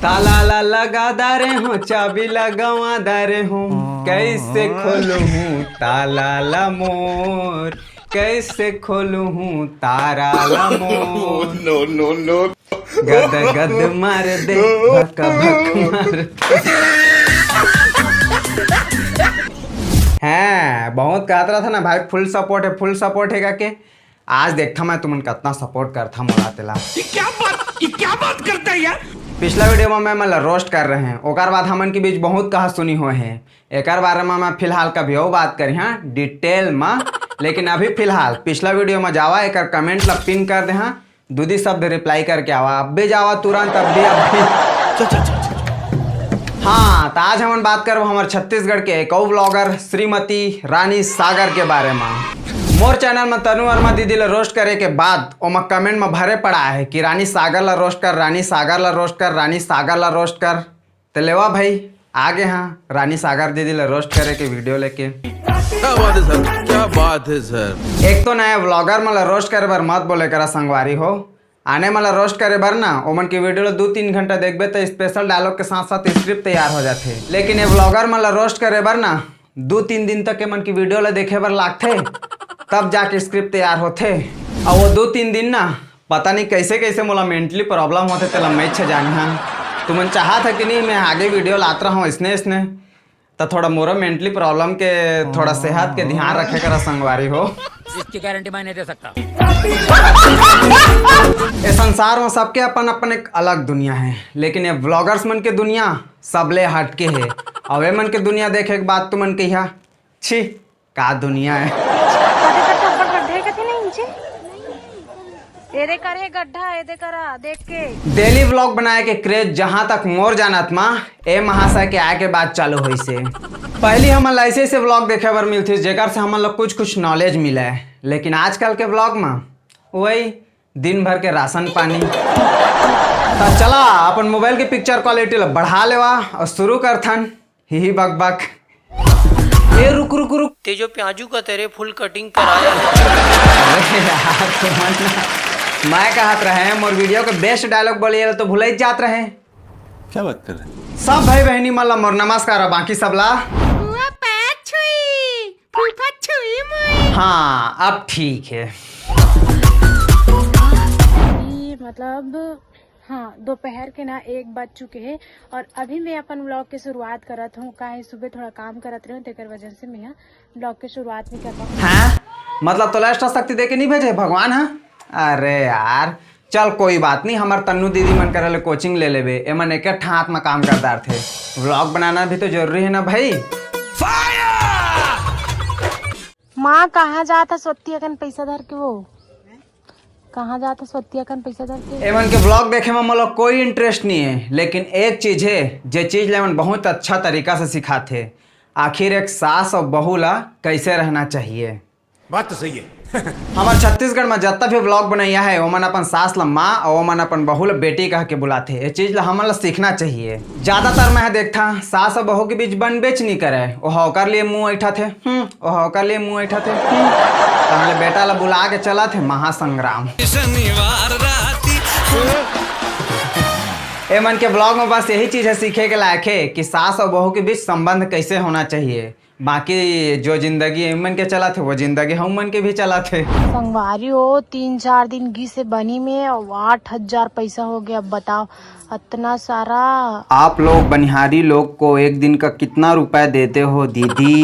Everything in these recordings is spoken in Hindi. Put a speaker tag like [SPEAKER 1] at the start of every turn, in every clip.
[SPEAKER 1] ताला ला लगा दारे हो चाबी लगावा दारे हूँ कैसे खोलू हूँ ताला ला मोर कैसे खोलू हूँ तारा ला मोर
[SPEAKER 2] नो नो नो
[SPEAKER 1] गद गद मार दे भक भक मार हैं बहुत कहता रहा था ना भाई फुल सपोर्ट है करके आज देखता मैं तुमन कितना सपोर्ट करता मोला तेला
[SPEAKER 2] ये क्या बात करता है यार।
[SPEAKER 1] पिछला वीडियो में मैं मतलब रोस्ट कर रहे हैं ओकर बाद हमन के बीच बहुत कहा सुनी हुए हैं एक बारे में मैं फिलहाल कभी और बात करी हाँ डिटेल में लेकिन अभी फिलहाल पिछला वीडियो में जावा एक कमेंट ला पिन कर दे हाँ दूधी शब्द रिप्लाई करके आवा अब भी जावा तुरंत अब भी हाँ तो आज हम बात करब हमारे छत्तीसगढ़ के एक और ब्लॉगर श्रीमती रानी सागर के बारे में मोर चैनल में तनु वर्मा दीदी ला रोस्ट करे के बाद ओमा कमेंट में भरे पड़ा है कि रानी सागर ला रोस्ट कर रानी सागर ला रोस्ट कर रानी सागर ला रोस्ट कर तो लेवा भाई आगे हाँ रानी सागर दीदी ला रोस्ट करे के वीडियो लेके
[SPEAKER 3] क्या बात है सर क्या बात है सर।
[SPEAKER 1] एक तो नया ब्लॉगर मला रोस्ट करे बर मत बोले करा संगवारी हो आने मला रोस्ट करे बर ना ओमन की वीडियो ला 2-3 घंटा देखबे तो स्पेशल डायलॉग के साथ साथ स्क्रिप्ट तैयार हो जाते लेकिन ये ब्लॉगर मला रोस्ट करे बर ना 2-3 दिन तक के मन की वीडियो ला देखे बर लागथे तब जाके स्क्रिप्ट तैयार होते और वो 2-3 दिन ना पता नहीं कैसे कैसे मोला मेंटली प्रॉब्लम होते तेला मैं जानी हाँ तुमन चाहा था कि नहीं मैं आगे वीडियो लाता रहा हूँ इसने तो थोड़ा मोरा मेंटली प्रॉब्लम के थोड़ा सेहत के ध्यान रखे करा संगवारी हो
[SPEAKER 4] इसकी गारंटी मैं नहीं दे सकता।
[SPEAKER 1] इस संसार में सबके अपन अपन एक अलग दुनिया है लेकिन ये ब्लॉगर्स मन के दुनिया सबले हटके है और वे मन के दुनिया देखे के बाद तुमन कहिया छी का दुनिया है
[SPEAKER 5] एरे करे गड्ढा एदे करा देख के
[SPEAKER 1] डेली व्लॉग बनाए के क्रेज जहां तक मोर जानत मा ए महाशय के आए के बाद चालू हुई से पहली हमन ऐसे व्लॉग देखे बर मिलती जेकर से हमन लोग कुछ नॉलेज मिला है लेकिन आजकल के व्लॉग में वही दिन भर के राशन पानी तो चला अपन मोबाइल की पिक्चर क्वालिटी ला बढ़ा लेवा और शुरू करथन ही बक बक ए रुक
[SPEAKER 4] ते जो प्याजू का तेरे फुल कटिंग कराया
[SPEAKER 1] अरे यार तुमन मैं कहत रहे मोर वीडियो के बेस्ट डायलॉग बोलिए तो भूल जात रहे
[SPEAKER 3] क्या बात कर रहे हैं
[SPEAKER 1] सब भाई बहनी मल्ला मोर नमस्कार बाकी सब ला हाँ अब ठीक है
[SPEAKER 5] मतलब हाँ दोपहर के ना 1 बज चुके हैं और अभी मैं अपन व्लॉग के शुरुआत करत हूँ काहे सुबह थोड़ा काम करत रहे तेकर वजह से मैं व्लॉग के शुरुआत नहीं कर पाऊँ
[SPEAKER 1] हाँ मतलब तो एक्स्ट्रा शक्ति दे के नहीं भेजे भगवान हाँ अरे यार चल कोई बात नहीं हमार तन्नू दीदी मन करे कोचिंग ले लेबे एमन एक ठात में काम करदार थे व्लॉग बनाना भी तो जरूरी है ना भाई
[SPEAKER 5] माँ कहाँ जाता सोती अकन पैसा धर के वो कहाँ जाता सोती अकन पैसा धर के
[SPEAKER 1] एमन के व्लॉग देखे में मतलब कोई इंटरेस्ट नहीं है लेकिन एक चीज है जो चीज लेमन बहुत अच्छा तरीका से सिखाते आखिर एक सास और बहू ला कैसे रहना चाहिए
[SPEAKER 2] बात तो सही है।
[SPEAKER 1] हमारे छत्तीसगढ़ में जितना भी व्लॉग बनैया है ओमन अपन सास ला माँ और ओमन अपन बहू ला बेटी कह के बुलाते ये चीज ला हमन ला सीखना चाहिए ज्यादातर मैं देखता सास और बहू के बीच बन बेच नहीं करे वो होकर लिए मुंह ऐठा थे वो होकर लिए मुंह ऐठा थे तो बेटा ला बुला के चला थे महासंग्राम
[SPEAKER 4] शनिवार राती
[SPEAKER 1] एमन के ब्लॉग में बस यही चीज है सीखे के लायक है कि सास और बहू के बीच संबंध कैसे होना चाहिए बाकी जो जिंदगी एमन के चला थे वो जिंदगी हम मन के भी चला थे
[SPEAKER 5] संगवारी हो 3-4 दिन घी से बनी में 8,000 पैसा हो गया बताओ इतना सारा
[SPEAKER 1] आप लोग बनिहारी लोग को एक दिन का कितना रुपए देते हो दीदी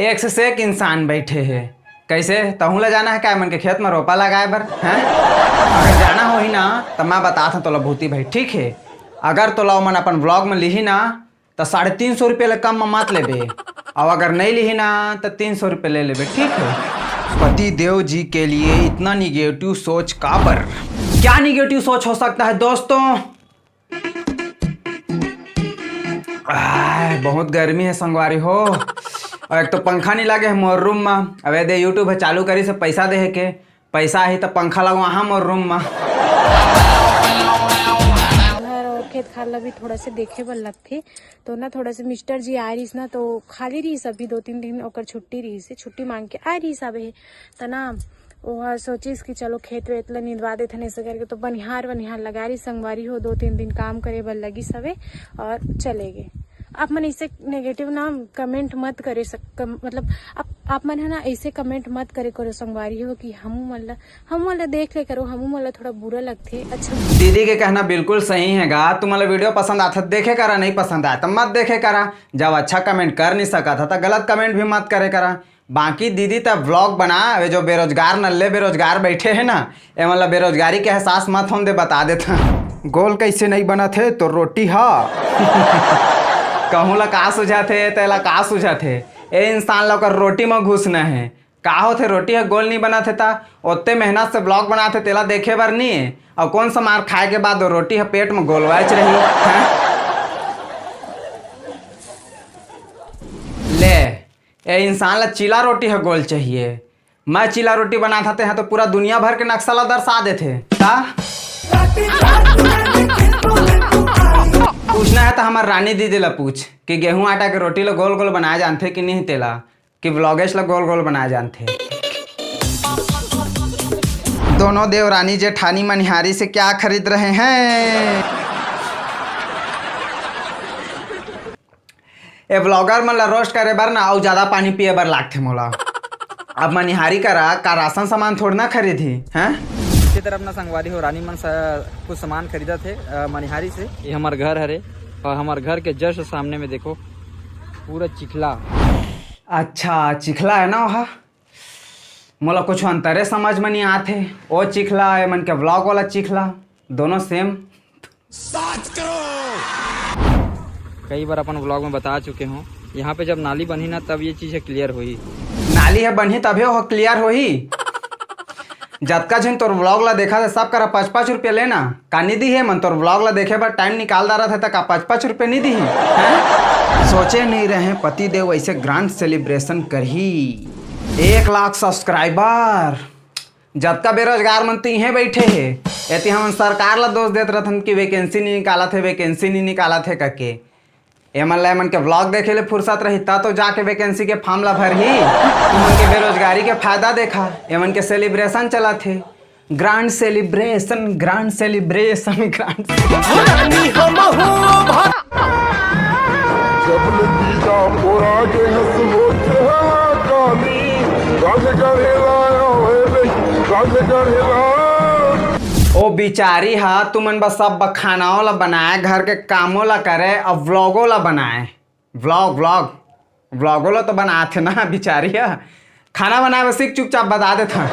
[SPEAKER 1] एक से एक इंसान बैठे हैं कैसे तहूँ ला जाना है क्या मन के खेत में रोपा लगाए बर हैं अगर जाना हो ही ना तो मैं बता था तोला भूती भाई ठीक है अगर तोला मन अपन ब्लॉग में लिही ना तो 350 रुपये ले कम में मत लेबे और अगर नहीं लिही ना तो 300 रुपये ले लेबे ठीक है पति देव जी के लिए इतना निगेटिव सोच का पर क्या निगेटिव सोच हो सकता है दोस्तों बहुत गर्मी है संगवारी हो और एक तो पंखा नहीं लगे है मोर रूम में अब दे यूट्यूब है चालू करी से पैसा दे के पैसा ही तो पंखा लगवा हाँ मोर रूम में
[SPEAKER 5] खेत खाला भी थोड़ा से देखे बल लगथे तो ना थोड़ा से मिस्टर जी आ रही ना तो खाली रही अभी 2-3 दिन ओकर छुट्टी रही से छुट्टी मांग के आ रही सब है तो ना वह सोचिस कि चलो खेत वेत ला निंदवा देते नहीं से करके, तो बनिहार लगा रही संगवारी हो 2-3 दिन काम करे बर लगी सवे और चले गए। आप मन ऐसे नेगेटिव ना कमेंट मत करे मतलब आप मन है ना ऐसे कमेंट मत करे करो संगवारी हो कि हम मतलब देख ले करो, हम मतलब थोड़ा बुरा लगते। अच्छा
[SPEAKER 1] दीदी के कहना बिल्कुल सही है गा। तुम्हारा वीडियो पसंद आता देखे करा, नहीं पसंद आया तो मत देखे करा। जब अच्छा कमेंट कर नहीं सका था तो गलत कमेंट भी मत करे करा। बाकी दीदी तब व्लॉग बना, वे जो बेरोजगार नल्ले बेरोजगार बैठे हैं ना, ये मतलब बेरोजगारी के एहसास मत हम दे बता देता। गोल कैसे नहीं बना थे तो रोटी हा कहूँ ला का सुझा थे तेला का सुझा थे। ए इंसान लोग रोटी में घुसना है का होते, रोटी है गोल नहीं बना थे ता उतने मेहनत से ब्लॉग बनाते तेला देखे बार नहीं है। और कौन सा मार खाए के बाद रोटी है पेट में गोलवाच रही है? ले ए इंसान ला चीला रोटी है गोल चाहिए। मैं चीला रोटी बनाते हैं तो पूरा दुनिया भर के नक्शा ला दर्शा देते का। पूछना है तो हमार रानी दीदी ला पूछ कि गेहूं आटा के रोटी ला गोल गोल बनाया जानते कि नहीं तेला, कि व्लॉगेश ला गोल गोल बनाया जानते। दोनों देवरानी जेठानी मनिहारी से क्या खरीद रहे हैं? ए व्लॉगर मन ला रोस्ट करे बर ना और ज्यादा पानी पिए बर लागथे मोला। अब मनिहारी करा का राशन सामान थोड़ा ना खरीदी हैं।
[SPEAKER 6] इसी तरह अपना संगवारी हो रानी मन कुछ सामान खरीदा थे मनिहारी से। ये हमारे घर हरे और हमारे घर के जस्ट सामने में देखो पूरा चिखला।
[SPEAKER 1] अच्छा चिखला है ना वहाँ, मोला कुछ अंतरे समझ में नहीं आते। वो चिखला है मन के व्लॉग वाला चिखला, दोनों सेम।
[SPEAKER 6] कई बार अपन व्लॉग में बता चुके हूँ, यहाँ पे जब नाली बनी ना तब ये चीज़ें क्लियर हुई।
[SPEAKER 1] नाली है बनी तभी वो क्लियर होही। जतका झन तोर व्लॉग ला देखा था सब करा 5-5 रुपया लेना का नहीं दी है मन। तोर व्लॉग ला देखे बार टाइम निकाल रहा था का 5-5 रुपये नहीं दी है? सोचे नहीं रहे पति देव ऐसे ग्रांड सेलिब्रेशन करही। 1 लाख सब्सक्राइबर, जतका बेरोजगार मन तो यहीं बैठे है। यदि हम सरकार ला दोष देते रहते कि वैकेंसी नहीं निकाला थे करके। एमन के व्लॉग देखे ले फुर्सत रही ता तो जाके वैकेंसी के फॉर्म ला भर ही। एमन के बेरोजगारी के फायदा देखा, एमन के सेलिब्रेशन चला थे। Grand celebration grand celebration grand. ओ बिचारी हा तुमन बस सब खानाओं ला बनाए, घर के कामों ला करे और व्लॉगों ला बनाए। व्लॉगों ला तो बनाते ना बिचारी हा। खाना बनाए बस चुपचाप बता देता।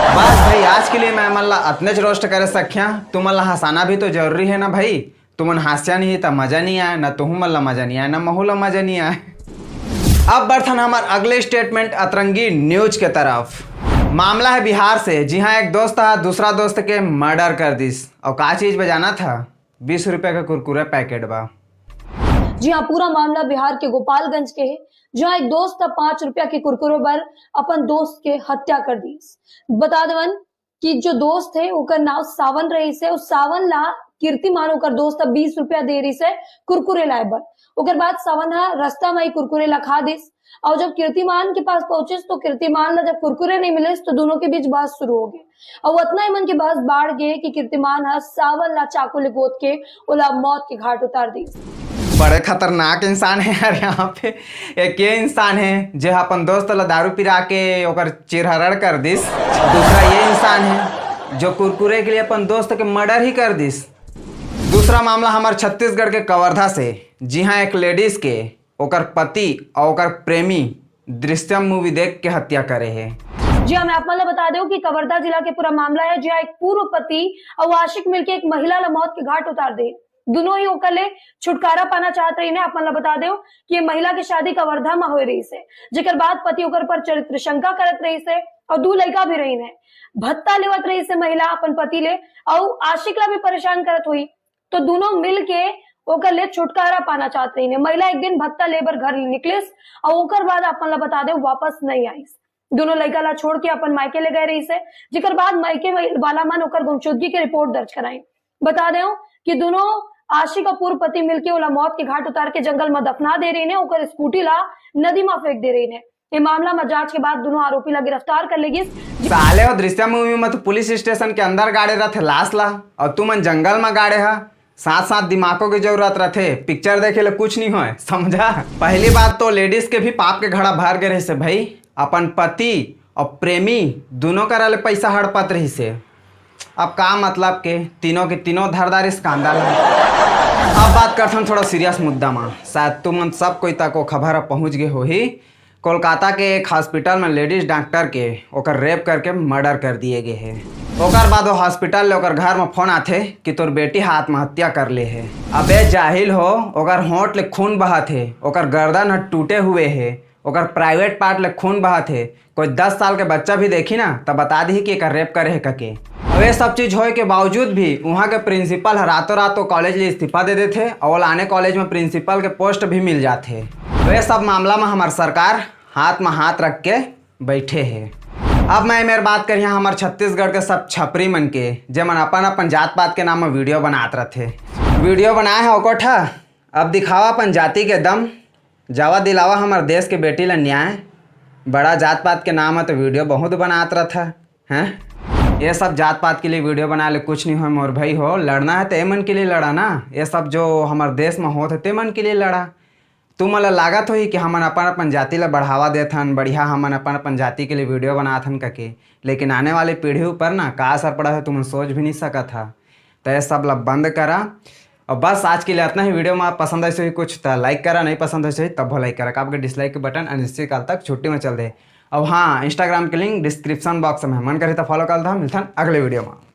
[SPEAKER 1] बस भाई आज के लिए मैं मतलब इतने रोस्ट करे सख्या। तुम मतलब हंसाना भी तो जरूरी है ना भाई। तुमन हास्या नहीं तो मजा नहीं आए ना, तुम मतलब मजा नहीं आए ना महू ला मजा नहीं आए। अब बर्थन हमारे अगले स्टेटमेंट अतरंगी न्यूज के तरफ। मामला है बिहार से। जी हाँ, एक दोस्त था दूसरा दोस्त के मर्डर कर दिस। और का चीज बजाना था 20 रुपए का कुरकुरे पैकेट बा।
[SPEAKER 7] जी हाँ, पूरा मामला बिहार के गोपालगंज के है, जहाँ एक दोस्त 5 रुपया के कुरकुरे पर अपन दोस्त के हत्या कर दी। बता देवन कि जो दोस्त है ओकर नाम सावन रही से, उस सावन ला कीर्तिमान ओकर दोस्त 20 रुपया दे रही से कुरकुरे लाए बर। ओकर बाद सावन रास्ता में ही कुरकुरे ला खा दिस। और जब कीर्तिमान के पास पहुंचे तो कीर्तिमान ला जब कुरकुरे नहीं मिले तो दोनों के बीच बहस शुरू हो गई। और उतना ही मन के बहस बाढ़ गए कि कीर्तिमान सावन ला चाकू लिपोत के ओला मौत के घाट उतार दी।
[SPEAKER 1] बड़े खतरनाक इंसान है यार। यहाँ पे एक ये इंसान है जो अपन दोस्त ला दारू पिरा के ओकर चिरहरण कर दिस। दूसरा ये इंसान है जो कुरकुरे के लिए अपन दोस्त के मर्डर ही कर दिस। दूसरा मामला हमारे छत्तीसगढ़ के कवर्धा से। जी हाँ, एक लेडीज के ओकर पति और ओकर प्रेमी दृश्यम मूवी देख के हत्या करे है।
[SPEAKER 7] जी हाँ, मैं आप मतलब बता दूं कि कवर्धा जिला के पूरा मामला है, जहाँ एक पूर्व पति और आशिक मिलके एक महिला ला मौत के घाट उतार दे। दोनों ही ओकर ले छुटकारा पाना चाहत रही ने। आप मतलब बता दो कि ये महिला की शादी कवर्धा में हो रही से, जेकर बाद पति ओकर पर चरित्र शंका करत रही से और 2 लड़का भी रही ने। भत्ता लेवत रही से महिला अपन पति ले और आशिक ला भी परेशान करत हुई। तो दोनों मिल के ओकर ले छुटकारा पाना चाहत रही ने। महिला एक दिन भत्ता लेबर घर निकलिस और ओकर बाद अपन ला बता दे वापस नहीं आई। दोनों लड़का ला छोड़ के अपन मायके ले गए रही से, जेकर बाद मायके वाला मन ओकर गुमशुदगी के रिपोर्ट दर्ज कराई। बता दे कि दोनों आशिक और पूर्व पति मिलके ओला मौत के घाट उतार के जंगल में दफना दे रही ने। ओकर स्कूटी ला नदी में फेंक दे रही ने। ये मामला में जांच के बाद दोनों आरोपी ला गिरफ्तार कर लेगी।
[SPEAKER 1] साले और दृश्य मूवी में तो पुलिस स्टेशन के अंदर गाड़े रहते लाश ला और तू मन जंगल में गाड़े हा। साथ साथ दिमागों की जरूरत रहते, पिक्चर देखे ले कुछ नहीं हो समझा। पहली बात तो लेडीज के भी पाप के घड़ा भर गए से भाई, अपन पति और प्रेमी दोनों का रहे पैसा हड़पत रही से। अब का मतलब के तीनों धारदार स्कैंडल है। अब बात करते हैं थोड़ा सीरियस मुद्दा में, शायद तुम सब कोई तक वो खबर पहुंच गए हो ही। कोलकाता के एक हॉस्पिटल में लेडीज डॉक्टर के ओकर रेप करके मर्डर कर दिए गए हैं। ओकर बाद वो हॉस्पिटल ले ओकर घर में फोन आते कि तोर बेटी आत्महत्या कर ले है। अबे जाहिल हो, ओकर होंठ ले खून बहत है, ओकर गर्दन टूटे हुए है, ओकर प्राइवेट पार्ट ले खून बहत है। कोई 10 साल के बच्चा भी देखी ना तब बता दी कि एकर रेप करे है कके। अब ये सब चीज होए के बावजूद भी वहाँ के प्रिंसिपल रातों रात कॉलेज ले इस्तीफा दे देते और आने कॉलेज में प्रिंसिपल के पोस्ट भी मिल जाते। वे सब मामला में हमार सरकार हाथ में हाथ रख के बैठे है। अब मैं मेरे बात करिए हमारे छत्तीसगढ़ के सब छपरी मन के जे मन अपन जात पात के नाम में वीडियो बनात रहते। वीडियो बनाए है ओकोठा, अब दिखावा अपन जाति के दम, जावा दिलावा हमारे देश के बेटी ला न्याय। बड़ा जात पात के नाम है तो वीडियो बहुत बनात रहता हैं। ये सब जात पात के लिए वीडियो बना ले कुछ नहीं हो मोर भाई हो। लड़ना है तो ए मन के लिए लड़ा ना, ये सब जो हमारे देश में होते ते मन के लिए लड़ा। तुम मला लागत हो ही कि हमन अपन जाति ला बढ़ावा देथन, बढ़िया हमन अपन जाति के लिए वीडियो बनाथन कके, लेकिन आने वाली पीढ़ी ऊपर ना का असर पड़ा है तुम सोच भी नहीं सका था। तो ये सब ला बंद करा। और बस आज के लिए इतना ही। वीडियो में पसंद ऐसे ही कुछ तो लाइक करा, नहीं पसंद ऐसे ही तब लाइक करा। आपके डिसलाइक के बटन अनिश्चित काल तक छुट्टी में चल दे। अब हाँ, इंस्टाग्राम के लिंक डिस्क्रिप्शन बॉक्स में, मन करे तो फॉलो कर था। मिलता अगले वीडियो में।